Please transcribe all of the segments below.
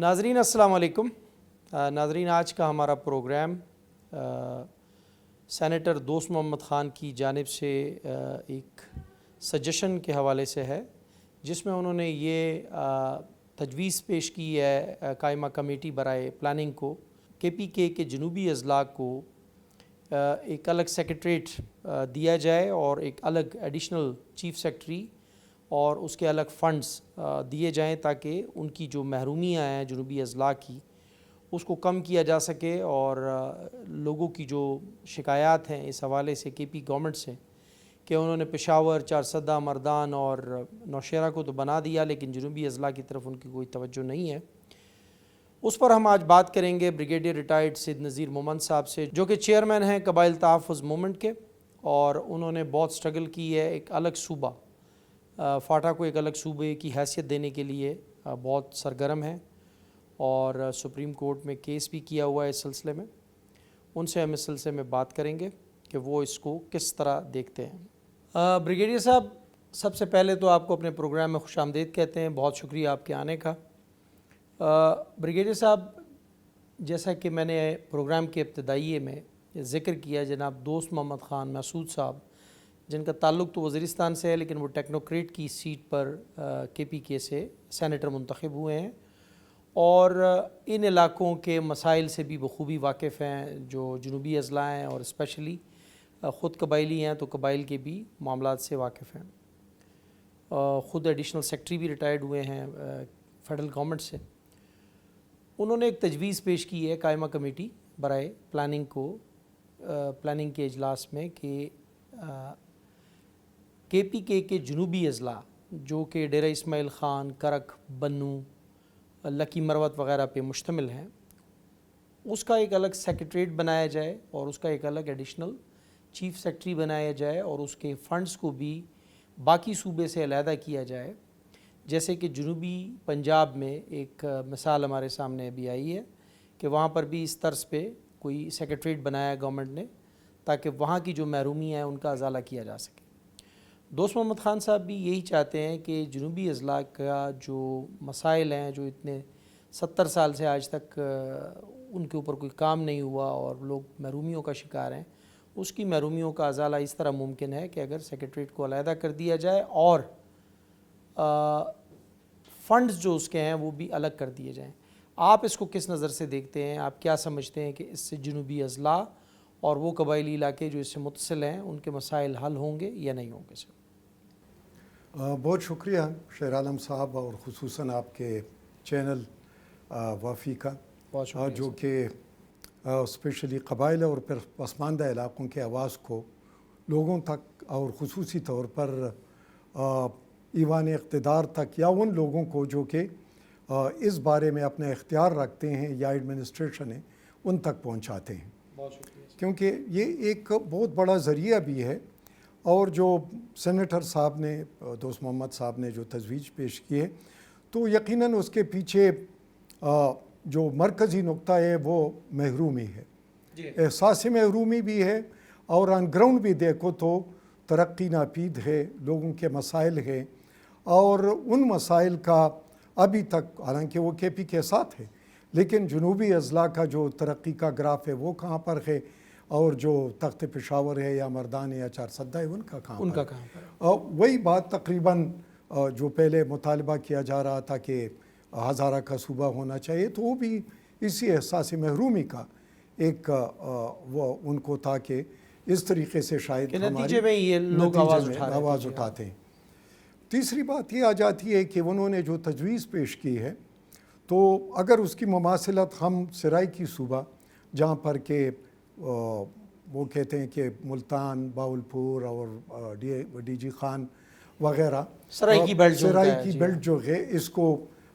ناظرین السلام علیکم۔ ناظرین آج کا ہمارا پروگرام سینیٹر دوست محمد خان کی جانب سے ایک سجیشن کے حوالے سے ہے، جس میں انہوں نے یہ تجویز پیش کی ہے قائمہ کمیٹی برائے پلاننگ کو کے پی کے جنوبی اضلاع کو ایک الگ سیکریٹریٹ دیا جائے اور ایک الگ ایڈیشنل چیف سیکرٹری اور اس کے الگ فنڈز دیے جائیں تاکہ ان کی جو محرومیاں ہیں جنوبی اضلاع کی اس کو کم کیا جا سکے، اور لوگوں کی جو شکایات ہیں اس حوالے سے کے پی گورنمنٹ سے کہ انہوں نے پشاور، چارسدہ، مردان اور نوشہرہ کو تو بنا دیا لیکن جنوبی اضلاع کی طرف ان کی کوئی توجہ نہیں ہے، اس پر ہم آج بات کریں گے بریگیڈیئر ریٹائرڈ سید نذیر مومند صاحب سے، جو کہ چیئرمین ہیں قبائل تحفظ موومنٹ کے، اور انہوں نے بہت سٹرگل کی ہے ایک الگ صوبہ فاٹا کو ایک الگ صوبے کی حیثیت دینے کے لیے بہت سرگرم ہیں، اور سپریم کورٹ میں کیس بھی کیا ہوا ہے اس سلسلے میں۔ ان سے ہم اس سلسلے میں بات کریں گے کہ وہ اس کو کس طرح دیکھتے ہیں۔ بریگیڈیئر صاحب، سب سے پہلے تو آپ کو اپنے پروگرام میں خوش آمدید کہتے ہیں، بہت شکریہ آپ کے آنے کا۔ بریگیڈیئر صاحب، جیسا کہ میں نے پروگرام کے ابتدائیے میں ذکر کیا، جناب دوست محمد خان مسعود صاحب، جن کا تعلق تو وزیرستان سے ہے لیکن وہ ٹیکنوکریٹ کی سیٹ پر کے پی کے سے سینیٹر منتخب ہوئے ہیں، اور ان علاقوں کے مسائل سے بھی بخوبی واقف ہیں جو جنوبی اضلاع ہیں، اور اسپیشلی خود قبائلی ہیں تو قبائل کے بھی معاملات سے واقف ہیں۔ خود ایڈیشنل سیکرٹری بھی ریٹائرڈ ہوئے ہیں فیڈرل گورنمنٹ سے۔ انہوں نے ایک تجویز پیش کی ہے قائمہ کمیٹی برائے پلاننگ کو، پلاننگ کے اجلاس میں، کہ کے پی کے جنوبی اضلاع جو کہ ڈیرہ اسماعیل خان، کرک، بنو، لکی مروت وغیرہ پہ مشتمل ہیں، اس کا ایک الگ سیکریٹریٹ بنایا جائے اور اس کا ایک الگ ایڈیشنل چیف سیکرٹری بنایا جائے، اور اس کے فنڈز کو بھی باقی صوبے سے علیحدہ کیا جائے۔ جیسے کہ جنوبی پنجاب میں ایک مثال ہمارے سامنے ابھی آئی ہے کہ وہاں پر بھی اس طرز پہ کوئی سیکریٹریٹ بنایا گورنمنٹ نے تاکہ وہاں کی جو محرومی ہیں ان کا ازالہ کیا جا سکے۔ دوست محمد خان صاحب بھی یہی چاہتے ہیں کہ جنوبی اضلاع کا جو مسائل ہیں، جو اتنے 70 سال سے آج تک ان کے اوپر کوئی کام نہیں ہوا اور لوگ محرومیوں کا شکار ہیں، اس کی محرومیوں کا ازالہ اس طرح ممکن ہے کہ اگر سیکریٹریٹ کو علیحدہ کر دیا جائے اور فنڈز جو اس کے ہیں وہ بھی الگ کر دیے جائیں۔ آپ اس کو کس نظر سے دیکھتے ہیں؟ آپ کیا سمجھتے ہیں کہ اس سے جنوبی اضلاع اور وہ قبائلی علاقے جو اس سے متصل ہیں ان کے مسائل حل ہوں گے یا نہیں ہوں گے؟ سر بہت شکریہ شیر عالم صاحب، اور خصوصاً آپ کے چینل وافی کا، جو کہ اسپیشلی قبائل اور پسماندہ علاقوں کے آواز کو لوگوں تک اور خصوصی طور پر ایوان اقتدار تک یا ان لوگوں کو جو کہ اس بارے میں اپنا اختیار رکھتے ہیں یا ایڈمنسٹریشن ہے ان تک پہنچاتے ہیں، کیونکہ یہ ایک بہت بڑا ذریعہ بھی ہے۔ اور جو سینیٹر صاحب نے، دوست محمد صاحب نے جو تجویز پیش کی ہے، تو یقیناً اس کے پیچھے جو مرکزی نقطہ ہے وہ محرومی ہے، احساس محرومی بھی ہے، اور آن گراؤنڈ بھی دیکھو تو ترقی ناپید ہے، لوگوں کے مسائل ہیں، اور ان مسائل کا ابھی تک، حالانکہ وہ کے پی کے ساتھ ہے لیکن جنوبی اضلاع کا جو ترقی کا گراف ہے وہ کہاں پر ہے، اور جو تخت پشاور ہے یا مردان یا چارسدہ ہے ان کا کہاں پر؟ وہی بات تقریباً جو پہلے مطالبہ کیا جا رہا تھا کہ ہزارہ کا صوبہ ہونا چاہیے، تو وہ بھی اسی احساس محرومی کا ایک وہ ان کو تھا کہ اس طریقے سے شاید نتیجے میں یہ لوگ آواز اٹھاتے ہیں۔ تیسری بات یہ آ جاتی ہے کہ انہوں نے جو تجویز پیش کی ہے، تو اگر اس کی مماثلت ہم سرائیکی صوبہ، جہاں پر کہ وہ کہتے ہیں کہ ملتان، باولپور اور ڈی جی خان وغیرہ، سرائیکی بیلٹ جو ہے، اس کو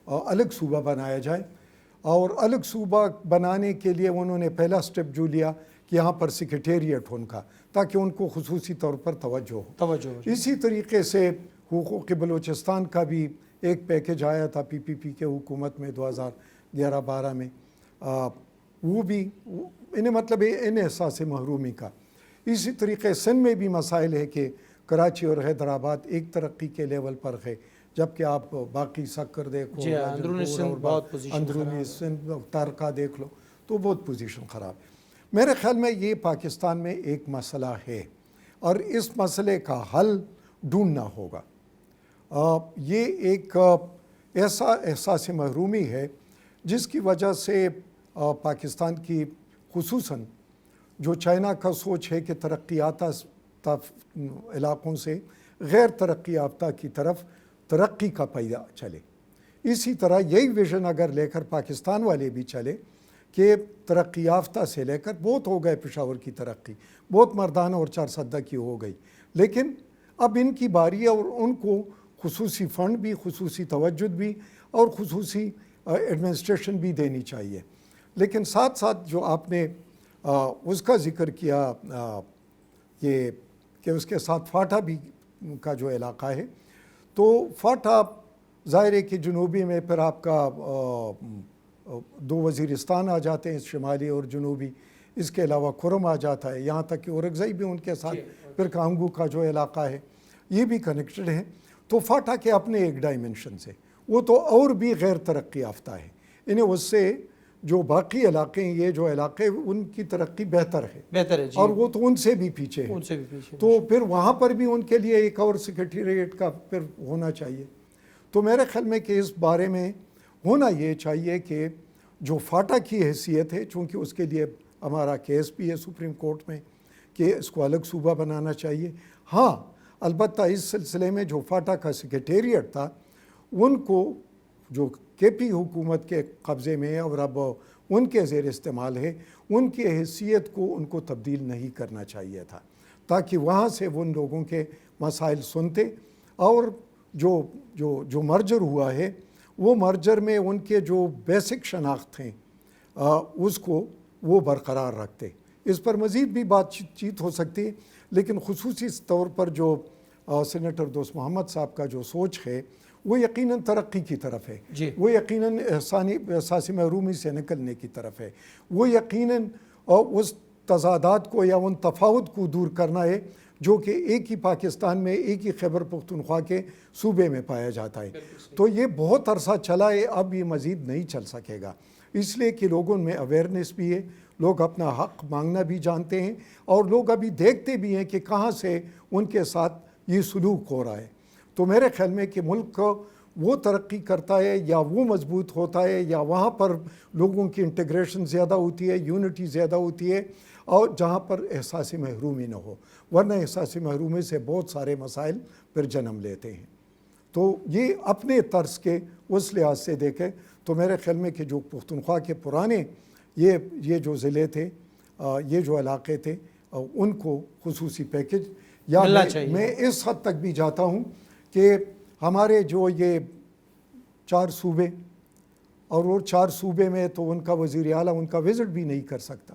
الگ صوبہ بنایا جائے، اور الگ صوبہ بنانے کے لیے انہوں نے پہلا سٹیپ جو لیا کہ یہاں پر سیکریٹریٹ ان کا، تاکہ ان کو خصوصی طور پر توجہ ہو۔ اسی طریقے سے حقوق بلوچستان کا بھی ایک پیکج آیا تھا پی پی پی کے حکومت میں 2011-12 میں، وہ بھی انہیں مطلب ان احساس محرومی کا۔ اسی طریقے سندھ میں بھی مسائل ہے کہ کراچی اور حیدرآباد ایک ترقی کے لیول پر ہے، جبکہ آپ باقی سکر دیکھو، جی ہاں، اندرونی سندھ بہت پوزیشن اندرونی سندھ تارکا دیکھ لو تو بہت پوزیشن خراب ہے۔ میرے خیال میں یہ پاکستان میں ایک مسئلہ ہے اور اس مسئلے کا حل ڈھونڈنا ہوگا۔ یہ ایک ایسا احساس محرومی ہے جس کی وجہ سے پاکستان کی خصوصاً جو چائنا کا سوچ ہے کہ ترقی یافتہ علاقوں سے غیر ترقی یافتہ کی طرف ترقی کا پہیہ چلے، اسی طرح یہی ویژن اگر لے کر پاکستان والے بھی چلے کہ ترقی یافتہ سے لے کر بہت ہو گئے پشاور کی ترقی، بہت مردانہ اور چارسدہ کی ہو گئی، لیکن اب ان کی باری ہے اور ان کو خصوصی فنڈ بھی، خصوصی توجہ بھی اور خصوصی ایڈمنسٹریشن بھی دینی چاہیے۔ لیکن ساتھ ساتھ جو آپ نے اس کا ذکر کیا یہ کہ اس کے ساتھ فاٹا بھی کا جو علاقہ ہے، تو فاٹا ظاہر ہے کہ جنوبی میں پھر آپ کا دو وزیرستان آ جاتے ہیں، شمالی اور جنوبی، اس کے علاوہ کرم آ جاتا ہے، یہاں تک کہ اورگزئی بھی ان کے ساتھ، پھر کانگو کا جو علاقہ ہے یہ بھی کنیکٹڈ ہے۔ تو فاٹا کے اپنے ایک ڈائمنشن سے وہ تو اور بھی غیر ترقی یافتہ ہے، انہیں اس سے جو باقی علاقے ہیں، یہ جو علاقے ان کی ترقی بہتر ہے جی، اور وہ تو ان سے بھی پیچھے ہے، تو پھر وہاں پر بھی ان کے لیے ایک اور سیکریٹریٹ کا پھر ہونا چاہیے۔ تو میرے خیال میں کہ اس بارے میں ہونا یہ چاہیے کہ جو فاٹا کی حیثیت ہے، چونکہ اس کے لیے ہمارا کیس بھی ہے سپریم کورٹ میں کہ اس کو الگ صوبہ بنانا چاہیے۔ ہاں البتہ اس سلسلے میں جو فاٹا کا سیکریٹریٹ تھا ان کو جو کے پی حکومت کے قبضے میں ہے اور اب ان کے زیر استعمال ہے، ان کی حیثیت کو ان کو تبدیل نہیں کرنا چاہیے تھا، تاکہ وہاں سے وہ ان لوگوں کے مسائل سنتے اور جو مرجر ہوا ہے وہ مرجر میں ان کے جو بیسک شناخت ہیں اس کو وہ برقرار رکھتے۔ اس پر مزید بھی بات چیت ہو سکتی ہے، لیکن خصوصی طور پر جو سینیٹر دوست محمد صاحب کا جو سوچ ہے وہ یقیناً ترقی کی طرف ہے، وہ یقیناً احساسی محرومی سے نکلنے کی طرف ہے، وہ یقیناً اس تضادات کو یا ان تفاوت کو دور کرنا ہے جو کہ ایک ہی پاکستان میں، ایک ہی خیبر پختونخوا کے صوبے میں پایا جاتا ہے۔ تو یہ بہت عرصہ چلا ہے، اب یہ مزید نہیں چل سکے گا، اس لیے کہ لوگوں میں اویئرنیس بھی ہے، لوگ اپنا حق مانگنا بھی جانتے ہیں اور لوگ ابھی دیکھتے بھی ہیں کہ کہاں سے ان کے ساتھ یہ سلوک ہو رہا ہے۔ تو میرے خیال میں کہ ملک وہ ترقی کرتا ہے یا وہ مضبوط ہوتا ہے یا وہاں پر لوگوں کی انٹیگریشن زیادہ ہوتی ہے، یونٹی زیادہ ہوتی ہے، اور جہاں پر احساسی محرومی نہ ہو، ورنہ احساسی محرومی سے بہت سارے مسائل پھر جنم لیتے ہیں۔ تو یہ اپنے طرز کے اس لحاظ سے دیکھیں تو میرے خیال میں کہ جو پختونخوا کے پرانے یہ جو ضلع تھے، یہ جو علاقے تھے، ان کو خصوصی پیکج یا میں اس حد تک بھی جاتا ہوں کہ ہمارے جو یہ 4 صوبے اور وہ 4 صوبے میں تو ان کا وزیر اعلیٰ ان کا وزٹ بھی نہیں کر سکتا،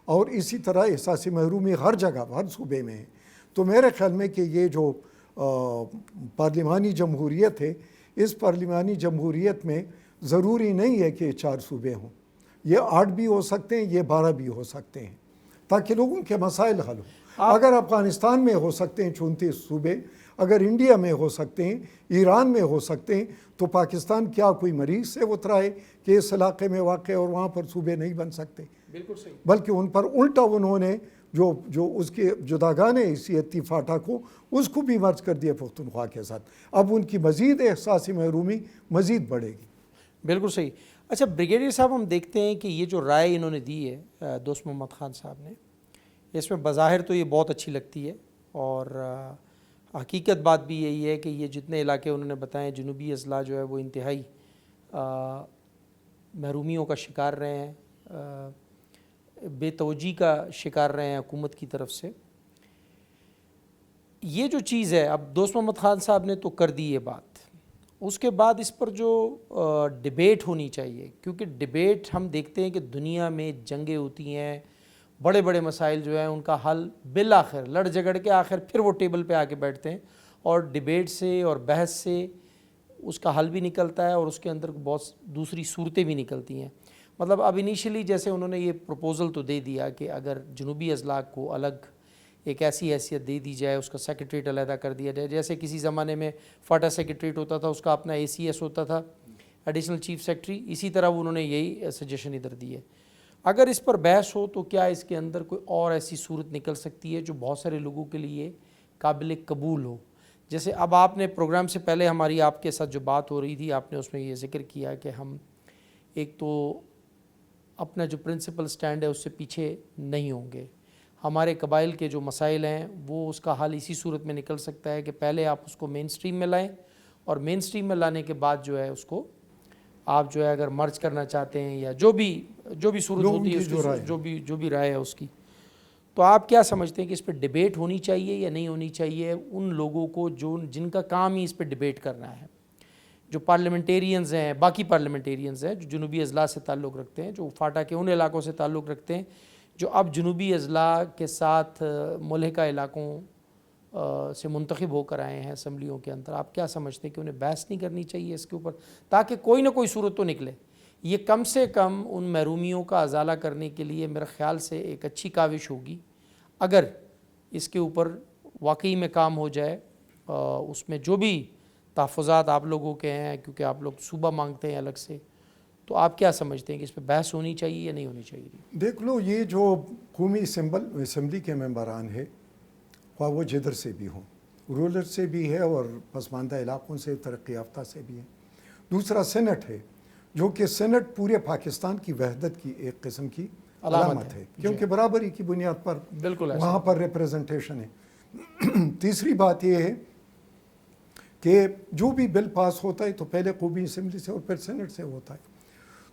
اور اسی طرح احساسی محرومی ہر جگہ ہر صوبے میں ہے۔ تو میرے خیال میں کہ یہ جو پارلیمانی جمہوریت ہے، اس پارلیمانی جمہوریت میں ضروری نہیں ہے کہ 4 صوبے ہوں، یہ 8 بھی ہو سکتے ہیں، یہ 12 بھی ہو سکتے ہیں، تاکہ لوگوں کے مسائل حل ہوں۔ اگر افغانستان میں ہو سکتے ہیں 34 صوبے، اگر انڈیا میں ہو سکتے ہیں، ایران میں ہو سکتے ہیں، تو پاکستان کیا کوئی مریض سے اترا ہے کہ اس علاقے میں واقع اور وہاں پر صوبے نہیں بن سکتے؟ بالکل صحیح، بلکہ ان پر الٹا انہوں نے جو اس کے جداگانہ حیثیت تھی فاٹا کو، اس کو بھی مرج کر دیا پختونخوا کے ساتھ۔ اب ان کی مزید احساسی محرومی مزید بڑھے گی۔ بالکل صحیح۔ اچھا بریگیڈیئر صاحب، ہم دیکھتے ہیں کہ یہ جو رائے انہوں نے دی ہے دوست محمد خان صاحب نے، اس میں بظاہر تو یہ بہت اچھی لگتی ہے، اور حقیقت بات بھی یہی ہے کہ یہ جتنے علاقے انہوں نے بتائے، جنوبی اضلاع جو ہے وہ انتہائی محرومیوں کا شکار رہے ہیں، بے توجہی کا شکار رہے ہیں حکومت کی طرف سے۔ یہ جو چیز ہے، اب دوست محمد خان صاحب نے تو کر دی یہ بات، اس کے بعد اس پر جو ڈیبیٹ ہونی چاہیے، کیونکہ ڈیبیٹ ہم دیکھتے ہیں کہ دنیا میں جنگیں ہوتی ہیں، بڑے بڑے مسائل جو ہیں ان کا حل بالآخر لڑ جھگڑ کے آخر پھر وہ ٹیبل پہ آ کے بیٹھتے ہیں، اور ڈیبیٹ سے اور بحث سے اس کا حل بھی نکلتا ہے اور اس کے اندر بہت دوسری صورتیں بھی نکلتی ہیں۔ مطلب اب انیشلی جیسے انہوں نے یہ پروپوزل تو دے دیا کہ اگر جنوبی اضلاع کو الگ ایک ایسی حیثیت دے دی جائے, اس کا سیکریٹریٹ علیحدہ کر دیا جائے, جیسے کسی زمانے میں فاٹا سیکریٹریٹ ہوتا تھا, اس کا اپنا ACS ہوتا تھا, ایڈیشنل چیف سیکرٹری. اسی طرح انہوں نے یہی سجیشن ادھر دی ہے. اگر اس پر بحث ہو تو کیا اس کے اندر کوئی اور ایسی صورت نکل سکتی ہے جو بہت سارے لوگوں کے لیے قابل قبول ہو؟ جیسے اب آپ نے پروگرام سے پہلے ہماری آپ کے ساتھ جو بات ہو رہی تھی, آپ نے اس میں یہ ذکر کیا کہ ہم ایک تو اپنا جو پرنسپل سٹینڈ ہے اس سے پیچھے نہیں ہوں گے. ہمارے قبائل کے جو مسائل ہیں وہ اس کا حل اسی صورت میں نکل سکتا ہے کہ پہلے آپ اس کو مین سٹریم میں لائیں, اور مین سٹریم میں لانے کے بعد جو ہے اس کو آپ جو ہے اگر مرج کرنا چاہتے ہیں یا جو بھی صورت ہوتی ہے اس کی جو بھی رائے ہے اس کی, تو آپ کیا سمجھتے ہیں کہ اس پہ ڈیبیٹ ہونی چاہیے یا نہیں ہونی چاہیے ان لوگوں کو جن کا کام ہی اس پہ ڈیبیٹ کرنا ہے, جو پارلیمنٹیرینز ہیں, باقی پارلیمنٹیرینز ہیں جو جنوبی اضلاع سے تعلق رکھتے ہیں, جو فاٹا کے ان علاقوں سے تعلق رکھتے ہیں جو اب جنوبی اضلاع کے ساتھ ملحقہ علاقوں سے منتخب ہو کر آئے ہیں اسمبلیوں کے اندر؟ آپ کیا سمجھتے ہیں کہ انہیں بحث نہیں کرنی چاہیے اس کے اوپر تاکہ کوئی نہ کوئی صورت تو نکلے؟ یہ کم سے کم ان محرومیوں کا ازالہ کرنے کے لیے میرے خیال سے ایک اچھی کاوش ہوگی اگر اس کے اوپر واقعی میں کام ہو جائے. اس میں جو بھی تحفظات آپ لوگوں کے ہیں, کیونکہ آپ لوگ صوبہ مانگتے ہیں الگ سے, تو آپ کیا سمجھتے ہیں کہ اس پہ بحث ہونی چاہیے یا نہیں ہونی چاہیے؟ دیکھ لو, یہ جو قومی اسمبلی کے ممبران ہے, خواہ وہ جدھر سے بھی ہوں, رولر سے بھی ہے اور پسماندہ علاقوں سے, ترقی یافتہ سے بھی ہے. دوسرا سینٹ ہے, جو کہ سینٹ پورے پاکستان کی وحدت کی ایک قسم کی علامت ہے, کیونکہ برابری کی بنیاد پر بالکل وہاں پر ریپریزنٹیشن ہے. تیسری بات یہ ہے کہ جو بھی بل پاس ہوتا ہے تو پہلے قومی اسمبلی سے اور پھر سینٹ سے ہوتا ہے.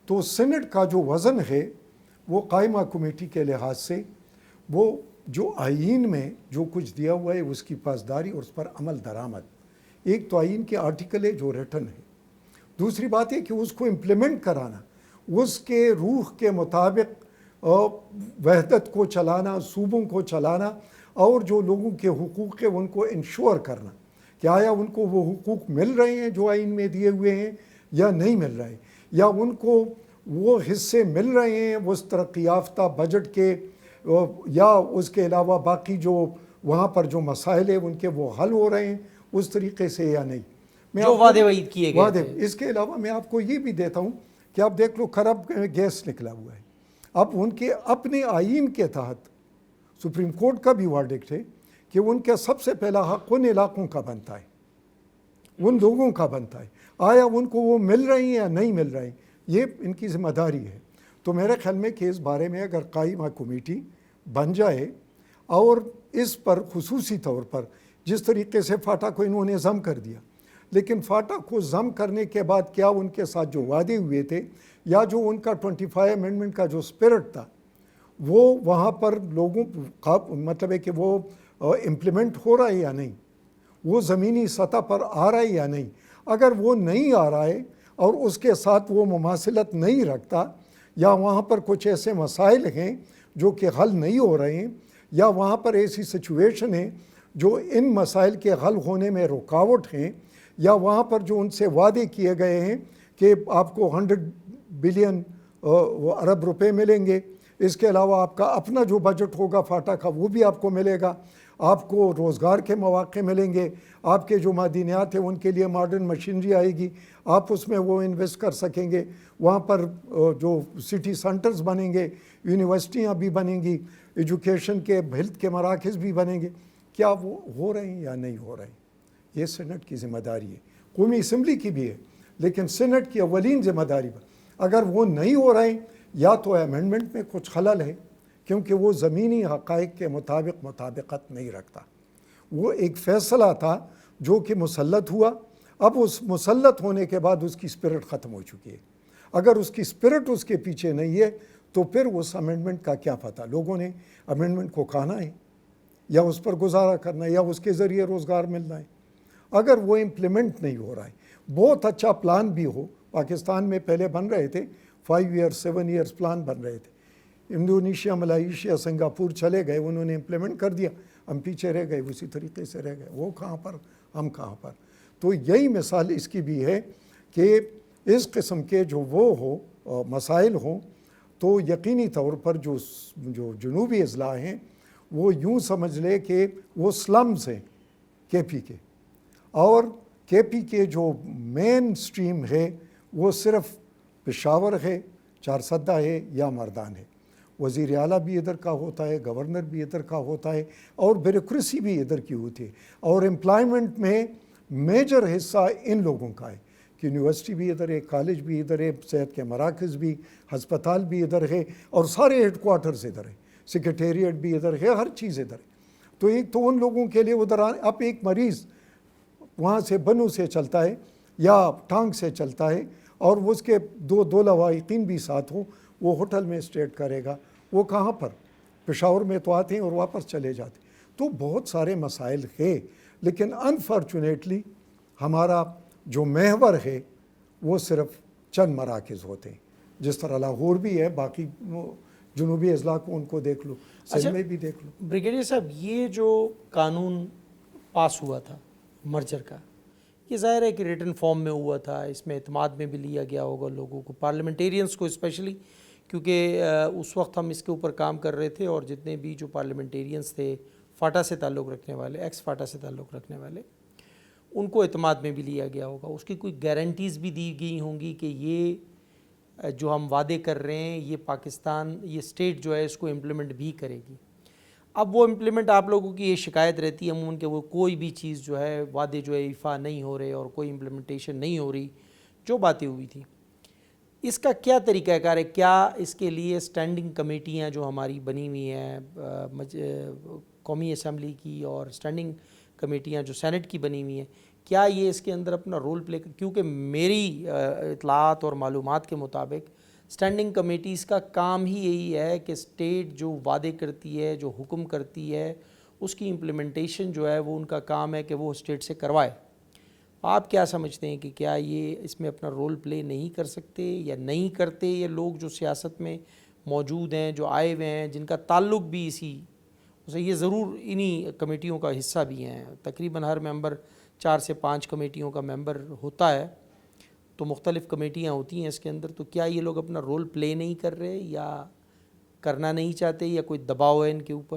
تو سینٹ کا جو وزن ہے وہ قائمہ کمیٹی کے لحاظ سے وہ جو آئین میں جو کچھ دیا ہوا ہے اس کی پاسداری اور اس پر عمل درآمد. ایک تو آئین کے آرٹیکل ہے جو ریٹن ہے, دوسری بات ہے کہ اس کو امپلیمنٹ کرانا, اس کے روح کے مطابق وحدت کو چلانا, صوبوں کو چلانا, اور جو لوگوں کے حقوق ہیں ان کو انشور کرنا کہ آیا ان کو وہ حقوق مل رہے ہیں جو آئین میں دیے ہوئے ہیں یا نہیں مل رہے, یا ان کو وہ حصے مل رہے ہیں اس ترقی یافتہ بجٹ کے, یا اس کے علاوہ باقی جو وہاں پر جو مسائل ہیں ان کے وہ حل ہو رہے ہیں اس طریقے سے یا نہیں. جو وعدے وعید کیے گئے تھے. اس کے علاوہ میں آپ کو یہ بھی دیتا ہوں کہ آپ دیکھ لو خراب گیس نکلا ہوا ہے. اب ان کے اپنے آئین کے تحت سپریم کورٹ کا بھی ورڈکٹ ہے کہ ان کا سب سے پہلا حق ان علاقوں کا بنتا ہے, ان لوگوں کا بنتا ہے. آیا ان کو وہ مل رہی ہیں یا نہیں مل رہی, یہ ان کی ذمہ داری ہے. تو میرے خیال میں کہ اس بارے میں اگر قائمہ کمیٹی بن جائے اور اس پر خصوصی طور پر جس طریقے سے فاٹا کو انہوں نے ضم کر دیا, لیکن فاٹا کو ضم کرنے کے بعد کیا ان کے ساتھ جو وعدے ہوئے تھے یا جو ان کا 25 امینڈمنٹ کا جو اسپرٹ تھا وہ وہاں پر لوگوں مطلب ہے کہ وہ امپلیمنٹ ہو رہا ہے یا نہیں, وہ زمینی سطح پر آ رہا ہے یا نہیں. اگر وہ نہیں آ رہا ہے اور اس کے ساتھ وہ مماثلت نہیں رکھتا, یا وہاں پر کچھ ایسے مسائل ہیں جو کہ حل نہیں ہو رہے ہیں, یا وہاں پر ایسی سچویشن ہے جو ان مسائل کے حل ہونے میں رکاوٹ ہیں, یا وہاں پر جو ان سے وعدے کیے گئے ہیں کہ آپ کو 100 بلین ارب روپے ملیں گے, اس کے علاوہ آپ کا اپنا جو بجٹ ہوگا فاٹا کا وہ بھی آپ کو ملے گا, آپ کو روزگار کے مواقع ملیں گے, آپ کے جو معدنیات ہیں ان کے لیے ماڈرن مشینری آئے گی, آپ اس میں وہ انویسٹ کر سکیں گے, وہاں پر جو سٹی سینٹرز بنیں گے, یونیورسٹیاں بھی بنیں گی, ایجوکیشن کے ہیلتھ کے مراکز بھی بنیں گے. کیا وہ ہو رہے ہیں یا نہیں ہو رہے ہیں؟ یہ سینٹ کی ذمہ داری ہے, قومی اسمبلی کی بھی ہے, لیکن سینٹ کی اولین ذمہ داری پر اگر وہ نہیں ہو رہے ہیں یا تو امینڈمنٹ میں کچھ خلل ہے کیونکہ وہ زمینی حقائق کے مطابق مطابقت نہیں رکھتا. وہ ایک فیصلہ تھا جو کہ مسلط ہوا, اب اس مسلط ہونے کے بعد اس کی اسپرٹ ختم ہو چکی ہے. اگر اس کی اسپرٹ اس کے پیچھے نہیں ہے تو پھر اس امینڈمنٹ کا کیا پتہ. لوگوں نے امینڈمنٹ کو کھانا ہے یا اس پر گزارا کرنا ہے یا اس کے ذریعے روزگار ملنا ہے. اگر وہ امپلیمنٹ نہیں ہو رہا ہے, بہت اچھا پلان بھی ہو, پاکستان میں پہلے بن رہے تھے 5 ایئرس 7 ایئرس پلان بن رہے تھے, انڈونیشیا ملائیشیا سنگاپور چلے گئے, انہوں نے امپلیمنٹ کر دیا, ہم پیچھے رہ گئے, اسی طریقے سے رہ گئے. وہ کہاں پر, ہم کہاں پر. تو یہی مثال اس کی بھی ہے کہ اس قسم کے جو وہ ہو مسائل ہوں تو یقینی طور پر جو جنوبی اضلاع ہیں وہ یوں سمجھ لے کہ وہ سلمز ہیں کے پی کے، اور کے پی کے جو مین سٹریم ہے وہ صرف پشاور ہے، چارسدہ ہے یا مردان ہے۔ وزیر اعلیٰ بھی ادھر کا ہوتا ہے، گورنر بھی ادھر کا ہوتا ہے، اور بیوروکریسی بھی ادھر کی ہوتی ہے، اور امپلائمنٹ میں میجر حصہ ان لوگوں کا ہے کہ یونیورسٹی بھی ادھر ہے، کالج بھی ادھر ہے، صحت کے مراکز بھی، ہسپتال بھی ادھر ہے، اور سارے ہیڈ کوارٹرز ادھر ہے، سیکریٹریٹ بھی ادھر ہے، ہر چیز ادھر ہے۔ تو ایک تو ان لوگوں کے لیے ادھر اب ایک مریض وہاں سے بنو سے چلتا ہے یا ٹانگ سے چلتا ہے، اور اس کے دو لواحقین بھی ساتھ ہوں، وہ ہوٹل میں اسٹیٹ کرے گا، وہ کہاں پر؟ پشاور میں تو آتے ہیں اور واپس چلے جاتے ہیں۔ تو بہت سارے مسائل ہیں، لیکن انفارچونیٹلی ہمارا جو محور ہے وہ صرف چند مراکز ہوتے ہیں، جس طرح لاہور بھی ہے، باقی جنوبی اضلاع کو ان کو دیکھ لو، سندھ میں بھی دیکھ لو۔ بریگیڈیئر صاحب، یہ جو قانون پاس ہوا تھا مرجر کا، یہ ظاہر ہے کہ ریٹن فارم میں ہوا تھا، اس میں اعتماد میں بھی لیا گیا ہوگا لوگوں کو، پارلیمنٹیرینز کو اسپیشلی، کیونکہ اس وقت ہم اس کے اوپر کام کر رہے تھے، اور جتنے بھی جو پارلیمنٹیرینز تھے فاٹا سے تعلق رکھنے والے، ایکس فاٹا سے تعلق رکھنے والے، ان کو اعتماد میں بھی لیا گیا ہوگا، اس کی کوئی گارنٹیز بھی دی گئی ہوں گی کہ یہ جو ہم وعدے کر رہے ہیں یہ پاکستان، یہ اسٹیٹ جو ہے اس کو امپلیمنٹ بھی کرے گی۔ اب وہ امپلیمنٹ، آپ لوگوں کی یہ شکایت رہتی ہے عموماً کہ وہ کوئی بھی چیز جو ہے، وعدے جو ہے ایفا نہیں ہو رہے اور کوئی امپلیمنٹیشن نہیں ہو رہی، جو باتیں ہوئی تھیں، اس کا کیا طریقہ کار ہے؟ کیا اس کے لیے اسٹینڈنگ کمیٹیاں جو ہماری بنی ہوئی ہیں قومی اسمبلی کی، اور اسٹینڈنگ کمیٹیاں جو سینٹ کی بنی ہوئی ہیں، کیا یہ اس کے اندر اپنا رول پلے کیونکہ میری اطلاعات اور معلومات کے مطابق اسٹینڈنگ کمیٹیز کا کام ہی یہی ہے کہ اسٹیٹ جو وعدے کرتی ہے، جو حکم کرتی ہے، اس کی امپلیمنٹیشن جو ہے وہ ان کا کام ہے کہ وہ اسٹیٹ سے کروائے۔ آپ کیا سمجھتے ہیں کہ کیا یہ اس میں اپنا رول پلے نہیں کر سکتے یا نہیں کرتے یہ لوگ جو سیاست میں موجود ہیں، جو آئے ہوئے ہیں، جن کا تعلق بھی یہ ضرور انہی کمیٹیوں کا حصہ بھی ہیں، تقریباً ہر ممبر 4 سے 5 کمیٹیوں کا ممبر ہوتا ہے، تو مختلف کمیٹیاں ہوتی ہیں اس کے اندر، تو کیا یہ لوگ اپنا رول پلے نہیں کر رہے یا کرنا نہیں چاہتے یا کوئی دباؤ ہے ان کے اوپر؟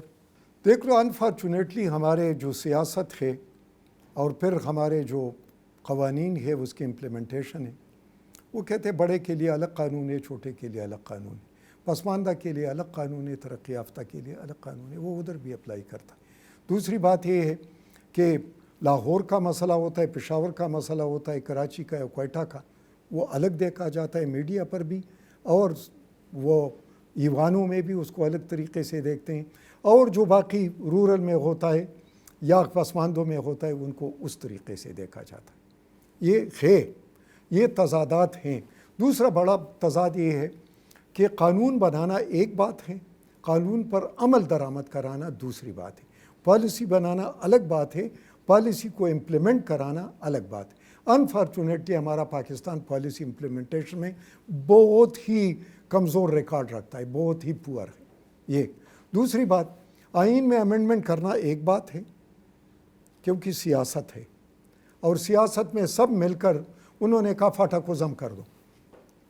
دیکھ لو، انفارچونیٹلی ہمارے جو سیاست ہے اور پھر ہمارے جو قوانین ہے اس کی امپلیمنٹیشن ہے، وہ کہتے ہیں بڑے کے لیے الگ قانون ہے، چھوٹے کے لیے الگ قانون ہے، پسماندہ کے لیے الگ قانون ہے، ترقی یافتہ کے لیے الگ قانون ہے، وہ ادھر بھی اپلائی کرتا ہے۔ دوسری بات یہ ہے کہ لاہور کا مسئلہ ہوتا ہے، پشاور کا مسئلہ ہوتا ہے، کراچی کا یا کوئٹہ کا، وہ الگ دیکھا جاتا ہے میڈیا پر بھی، اور وہ ایوانوں میں بھی اس کو الگ طریقے سے دیکھتے ہیں، اور جو باقی رورل میں ہوتا ہے یا پسماندوں میں ہوتا ہے ان کو اس طریقے سے دیکھا جاتا ہے۔ یہ تضادات ہیں۔ دوسرا بڑا تضاد یہ ہے کہ قانون بنانا ایک بات ہے، قانون پر عمل درآمد کرانا دوسری بات ہے، پالیسی بنانا الگ بات ہے، پالیسی کو امپلیمنٹ کرانا الگ بات ہے۔ انفارچونیٹلی ہمارا پاکستان پالیسی امپلیمنٹیشن میں بہت ہی کمزور ریکارڈ رکھتا ہے، بہت ہی پور ہے یہ۔ دوسری بات، آئین میں امینڈمنٹ کرنا ایک بات ہے کیونکہ سیاست ہے، اور سیاست میں سب مل کر انہوں نے کہا فاٹا کو ضم کر دو،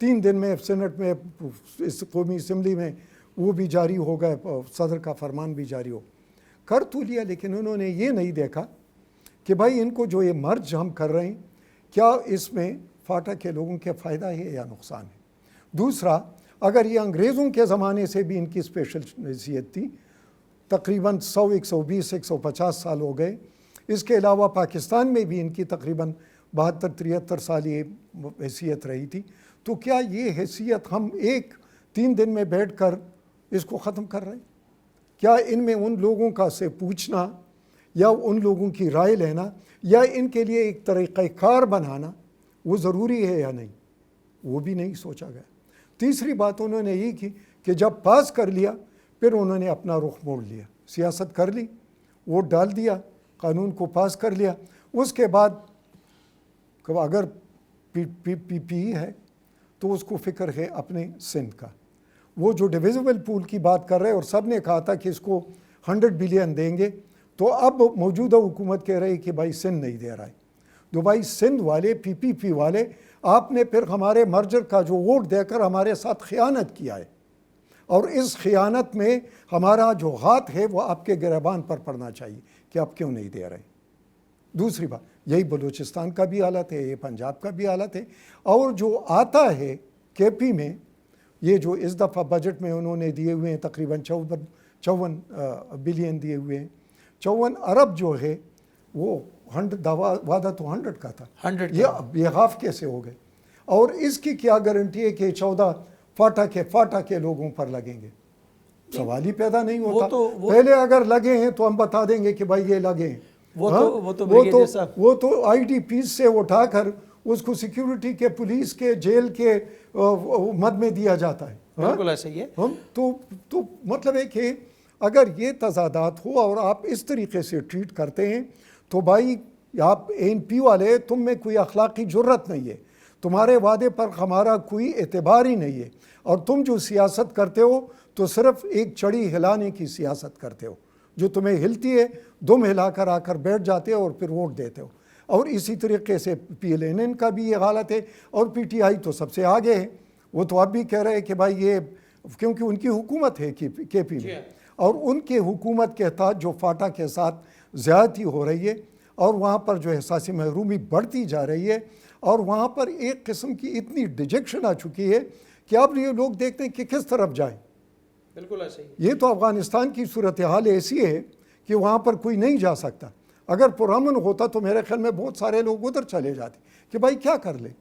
3 دن میں سینٹ میں، اس قومی اسمبلی میں وہ بھی جاری ہو گئے، صدر کا فرمان بھی جاری ہو کر تو لیا، لیکن انہوں نے یہ نہیں دیکھا کہ بھائی ان کو جو یہ مرج ہم کر رہے ہیں کیا اس میں فاٹا کے لوگوں کے فائدہ ہے یا نقصان ہے۔ دوسرا، اگر یہ انگریزوں کے زمانے سے بھی ان کی اسپیشل حیثیت تھی، تقریباً 100 120 150 سال ہو گئے، اس کے علاوہ پاکستان میں بھی ان کی تقریباً 72 73 سال یہ حیثیت رہی تھی، تو کیا یہ حیثیت ہم 3 دن میں بیٹھ کر اس کو ختم کر رہے ہیں؟ کیا ان میں ان لوگوں کا سے پوچھنا یا ان لوگوں کی رائے لینا یا ان کے لیے ایک طریقہ کار بنانا وہ ضروری ہے یا نہیں؟ وہ بھی نہیں سوچا گیا۔ تیسری بات انہوں نے یہ کی کہ جب پاس کر لیا پھر انہوں نے اپنا رخ موڑ لیا، سیاست کر لی، ووٹ ڈال دیا، قانون کو پاس کر لیا، اس کے بعد اگر پی ہے تو اس کو فکر ہے اپنے سندھ کا، وہ جو ڈویزیبل پول کی بات کر رہے اور سب نے کہا تھا کہ اس کو 100 بلین دیں گے، تو اب موجودہ حکومت کہہ رہی کہ بھائی سندھ نہیں دے رہا ہے۔ تو بھائی سندھ والے، پی والے، آپ نے پھر ہمارے مرجر کا جو ووٹ دے کر ہمارے ساتھ خیانت کیا ہے۔ اور اس خیانت میں ہمارا جو ہاتھ ہے وہ آپ کے گریبان پر پڑنا چاہیے کہ آپ کیوں نہیں دے رہے. دوسری بات یہی بلوچستان کا بھی حالت ہے, یہ پنجاب کا بھی حالت ہے. اور جو آتا ہے کے پی میں, یہ جو اس دفعہ بجٹ میں انہوں نے دیے ہوئے ہیں تقریباً 54 بلین دیے ہوئے ہیں, 54 ارب جو ہے وہ وعدہ تو 100 کا تھا, 100 یہ ہاف کیسے ہو گئے؟ اور اس کی کیا گارنٹی ہے کہ 14 فاٹا کے لوگوں پر لگیں گے؟ سوال ہی پیدا نہیں ہوتا. پہلے اگر لگے ہیں تو ہم بتا دیں گے کہ بھائی یہ لگے ہیں. وہ تو آئی ڈی پیز سے اٹھا کر اس کو سیکیورٹی کے, پولیس کے, جیل کے مد میں دیا جاتا ہے. بالکل ایسا ہی ہے. تو مطلب ہے کہ اگر یہ تضادات ہو اور آپ اس طریقے سے ٹریٹ کرتے ہیں تو بھائی آپ این پی والے, تم میں کوئی اخلاقی جرت نہیں ہے, تمہارے وعدے پر ہمارا کوئی اعتبار ہی نہیں ہے, اور تم جو سیاست کرتے ہو تو صرف ایک چڑی ہلانے کی سیاست کرتے ہو, جو تمہیں ہلتی ہے دم ہلا کر آ کر بیٹھ جاتے ہو اور پھر ووٹ دیتے ہو. اور اسی طریقے سے پی ایل این کا بھی یہ حالت ہے, اور پی ٹی آئی تو سب سے آگے ہے. وہ تو اب بھی کہہ رہے ہیں کہ بھائی یہ کیونکہ ان کی حکومت ہے کے پی میں, اور ان کے حکومت کے تحت جو فاٹا کے ساتھ زیادتی ہو رہی ہے اور وہاں پر جو احساسی محرومی بڑھتی جا رہی ہے, اور وہاں پر ایک قسم کی اتنی ڈیجیکشن آ چکی ہے کہ اب یہ لوگ دیکھتے ہیں کہ کس طرف جائیں. بالکل ایسا ہی. یہ تو افغانستان کی صورتحال ایسی ہے کہ وہاں پر کوئی نہیں جا سکتا. اگر پرامن ہوتا تو میرے خیال میں بہت سارے لوگ ادھر چلے جاتے کہ بھائی کیا کر لیں,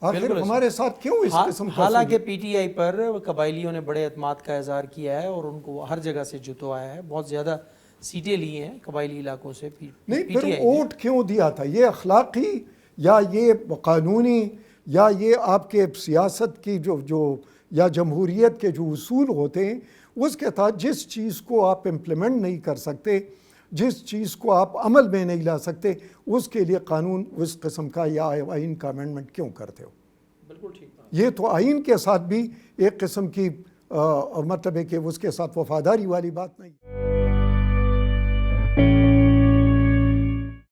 آخر ہمارے ساتھ کیوں اس قسم کا. حالانکہ پی ٹی آئی پر قبائلیوں نے بڑے اعتماد کا اظہار کیا ہے اور ان کو ہر جگہ سے جتوایا ہے, بہت زیادہ سیٹیں لی ہیں قبائلی علاقوں سے. نہیں, پھر ووٹ کیوں دیا تھا؟ یہ اخلاقی یا یہ قانونی یا یہ آپ کے سیاست کی جو یا جمہوریت کے جو اصول ہوتے ہیں اس کے تحت جس چیز کو آپ امپلیمنٹ نہیں کر سکتے, جس چیز کو آپ عمل میں نہیں لا سکتے, اس کے لیے قانون اس قسم کا یا آئین کا امینڈمنٹ کیوں کرتے ہو؟ بالکل ٹھیک. یہ تو آئین کے ساتھ بھی ایک قسم کی مطلب ہے کہ اس کے ساتھ وفاداری والی بات نہیں.